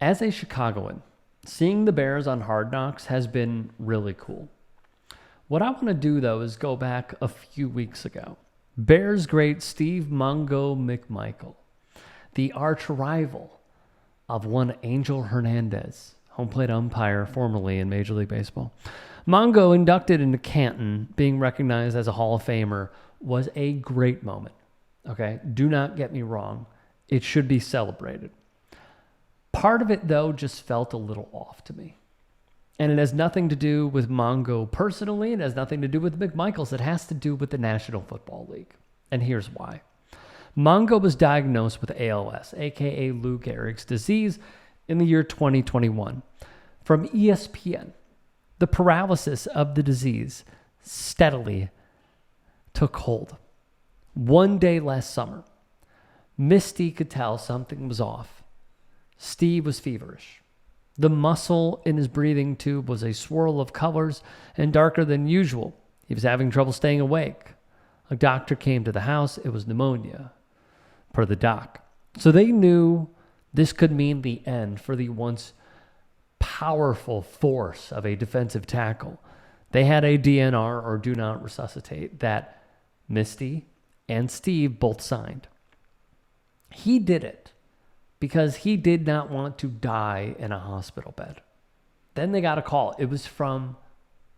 As a Chicagoan, seeing the Bears on Hard Knocks has been really cool. What I want to do, though, is go back a few weeks ago. Bears great Steve Mongo McMichael, the arch rival of one Angel Hernandez, home plate umpire formerly in Major League Baseball. Mongo, inducted into Canton, being recognized as a Hall of Famer, was a great moment. Okay, do not get me wrong. It should be celebrated. Part of it, though, just felt a little off to me. And it has nothing to do with Mongo personally. It has nothing to do with McMichaels. It has to do with the National Football League. And here's why. Mongo was diagnosed with ALS, aka Lou Gehrig's disease, in the year 2021. From ESPN, the paralysis of the disease steadily took hold. One day last summer, Misty could tell something was off. Steve was feverish. The muscle in his breathing tube was a swirl of colors and darker than usual. He was having trouble staying awake. A doctor came to the house. It was pneumonia, per the doc. So they knew this could mean the end for the once powerful force of a defensive tackle. They had a DNR, or do not resuscitate, that Misty and Steve both signed. He did it because he did not want to die in a hospital bed. Then they got a call. It was from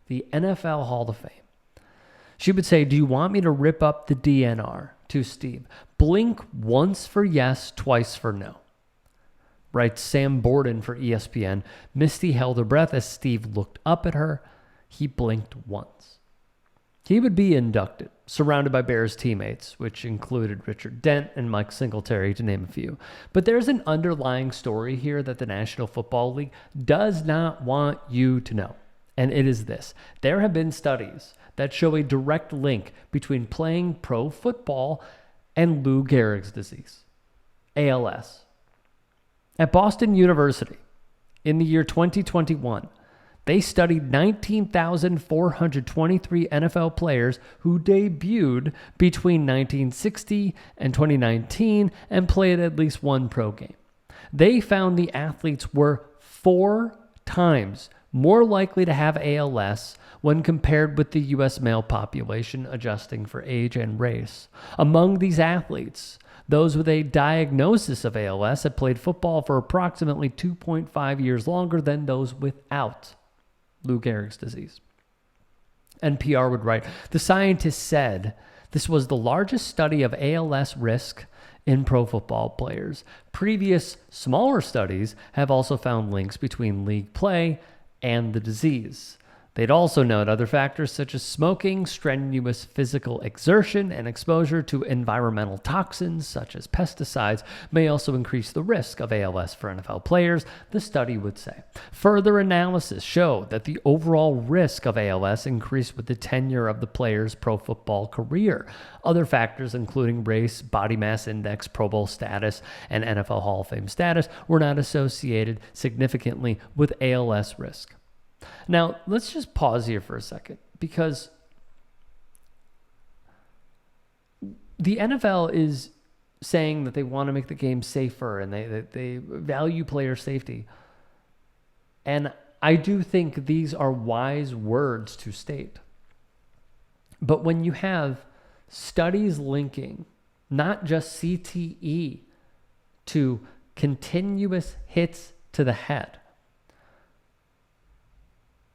the NFL Hall of Fame. She would say, "Do you want me to rip up the DNR?" to Steve. "Blink once for yes, twice for no." Writes Sam Borden for ESPN. Misty held her breath as Steve looked up at her. He blinked once. He would be inducted, surrounded by Bears teammates, which included Richard Dent and Mike Singletary, to name a few. But there's an underlying story here that the National Football League does not want you to know. And it is this. There have been studies that show a direct link between playing pro football and Lou Gehrig's disease, ALS. At Boston University, in the year 2021, they studied 19,423 NFL players who debuted between 1960 and 2019 and played at least one pro game. They found the athletes were 4 times more likely to have ALS when compared with the U.S. male population, adjusting for age and race. Among these athletes, those with a diagnosis of ALS had played football for approximately 2.5 years longer than those without Lou Gehrig's disease. NPR would write, the scientists said this was the largest study of ALS risk in pro football players. Previous smaller studies have also found links between league play and the disease. They'd also note other factors such as smoking, strenuous physical exertion, and exposure to environmental toxins such as pesticides may also increase the risk of ALS for NFL players, the study would say. Further analysis showed that the overall risk of ALS increased with the tenure of the player's pro football career. Other factors, including race, body mass index, Pro Bowl status, and NFL Hall of Fame status, were not associated significantly with ALS risk. Now, let's just pause here for a second, because the NFL is saying that they want to make the game safer and they value player safety. And I do think these are wise words to state. But when you have studies linking not just CTE to continuous hits to the head,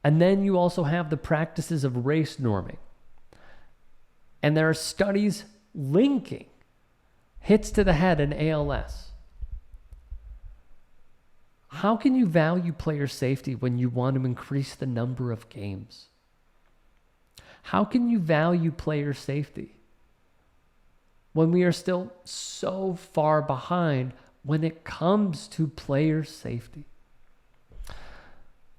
and then you also have the practices of race norming. And there are studies linking hits to the head and ALS. How can you value player safety when you want to increase the number of games? How can you value player safety when we are still so far behind when it comes to player safety?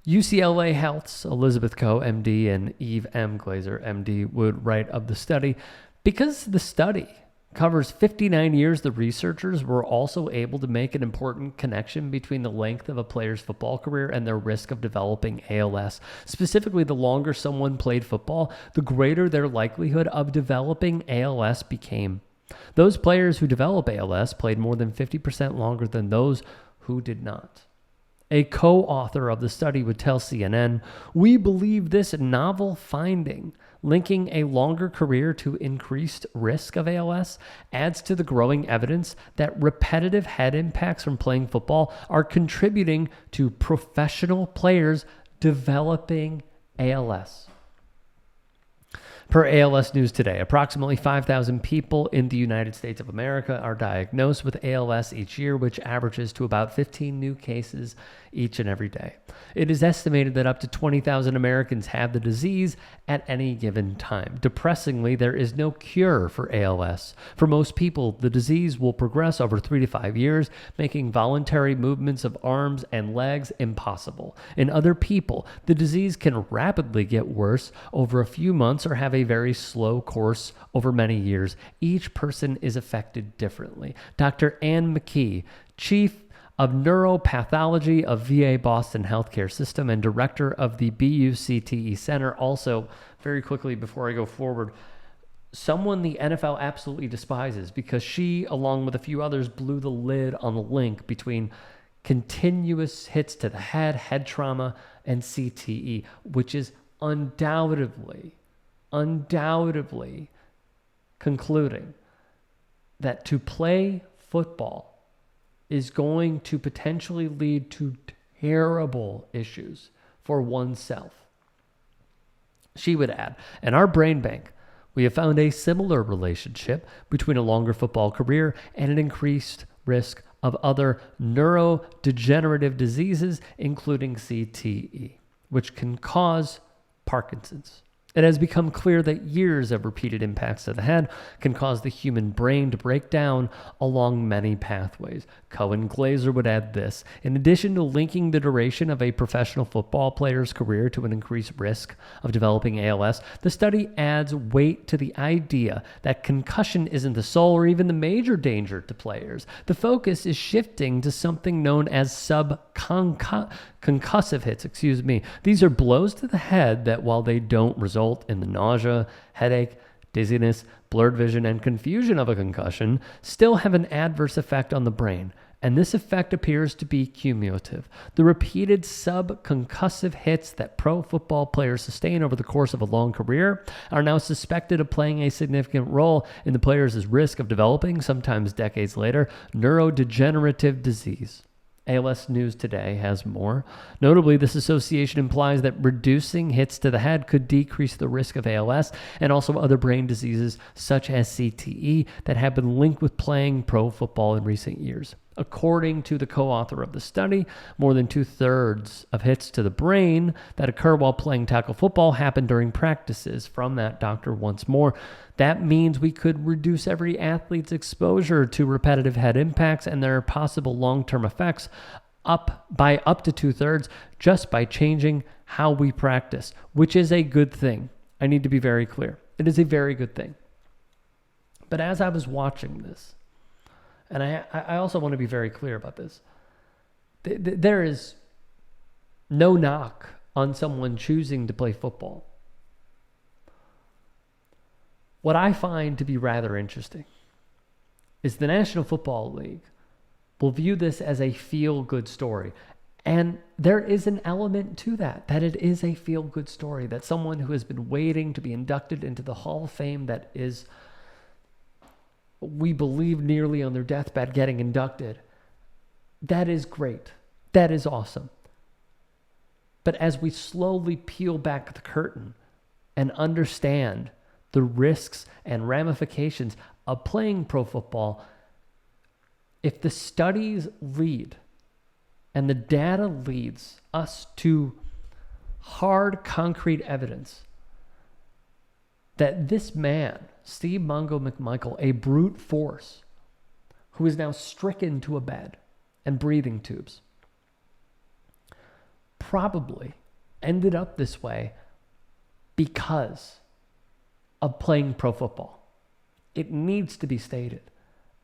UCLA Health's Elizabeth Coe, MD, and Eve M. Glazer, MD, would write of the study, because the study covers 59 years, the researchers were also able to make an important connection between the length of a player's football career and their risk of developing ALS. Specifically, the longer someone played football, the greater their likelihood of developing ALS became. Those players who develop ALS played more than 50% longer than those who did not. A co-author of the study would tell CNN, "We believe this novel finding, linking a longer career to increased risk of ALS, adds to the growing evidence that repetitive head impacts from playing football are contributing to professional players developing ALS." Per ALS News Today, approximately 5,000 people in the United States of America are diagnosed with ALS each year, which averages to about 15 new cases each and every day. It is estimated that up to 20,000 Americans have the disease at any given time. Depressingly, there is no cure for ALS. For most people, the disease will progress over 3 to 5 years, making voluntary movements of arms and legs impossible. In other people, the disease can rapidly get worse over a few months or have a very slow course over many years. Each person is affected differently. Dr. Ann McKee, Chief of Neuropathology of VA Boston Healthcare System and Director of the BUCTE Center. Also, very quickly before I go forward, someone the NFL absolutely despises because she, along with a few others, blew the lid on the link between continuous hits to the head trauma, and CTE, which is undoubtedly concluding that to play football is going to potentially lead to terrible issues for oneself. She would add, "In our brain bank, we have found a similar relationship between a longer football career and an increased risk of other neurodegenerative diseases, including CTE, which can cause Parkinson's. It has become clear that years of repeated impacts to the head can cause the human brain to break down along many pathways." Cohen Glazer would add this: "In addition to linking the duration of a professional football player's career to an increased risk of developing ALS, the study adds weight to the idea that concussion isn't the sole or even the major danger to players. The focus is shifting to something known as concussive hits, These are blows to the head that, while they don't result in the nausea, headache, dizziness, blurred vision, and confusion of a concussion, still have an adverse effect on the brain. And this effect appears to be cumulative. The repeated subconcussive hits that pro football players sustain over the course of a long career are now suspected of playing a significant role in the player's risk of developing, sometimes decades later, neurodegenerative disease." ALS News Today has more. Notably, this association implies that reducing hits to the head could decrease the risk of ALS and also other brain diseases such as CTE that have been linked with playing pro football in recent years. According to the co-author of the study, more than 2/3 of hits to the brain that occur while playing tackle football happen during practices. From that doctor once more, that means we could reduce every athlete's exposure to repetitive head impacts and their possible long-term effects up to 2/3 just by changing how we practice, which is a good thing. I need to be very clear. It is a very good thing. But as I was watching this, and I also want to be very clear about this, there is no knock on someone choosing to play football. What I find to be rather interesting is the National Football League will view this as a feel-good story. And there is an element to that it is a feel-good story, that someone who has been waiting to be inducted into the Hall of Fame that is, we believe, nearly on their deathbed getting inducted. That is great. That is awesome. But as we slowly peel back the curtain and understand the risks and ramifications of playing pro football, if the studies lead and the data leads us to hard, concrete evidence that this man, Steve Mongo McMichael, a brute force who is now stricken to a bed and breathing tubes, probably ended up this way because of playing pro football. It needs to be stated.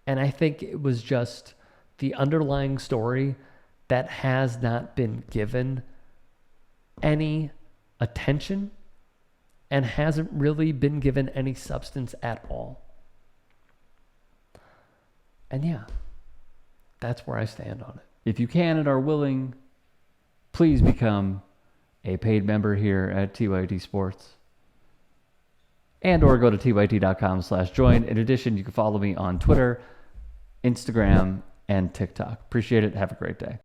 And I think it was just the underlying story that has not been given any attention and hasn't really been given any substance at all. And yeah, that's where I stand on it. If you can and are willing, please become a paid member here at TYT Sports. And or go to tyt.com/join. In addition, you can follow me on Twitter, Instagram, and TikTok. Appreciate it. Have a great day.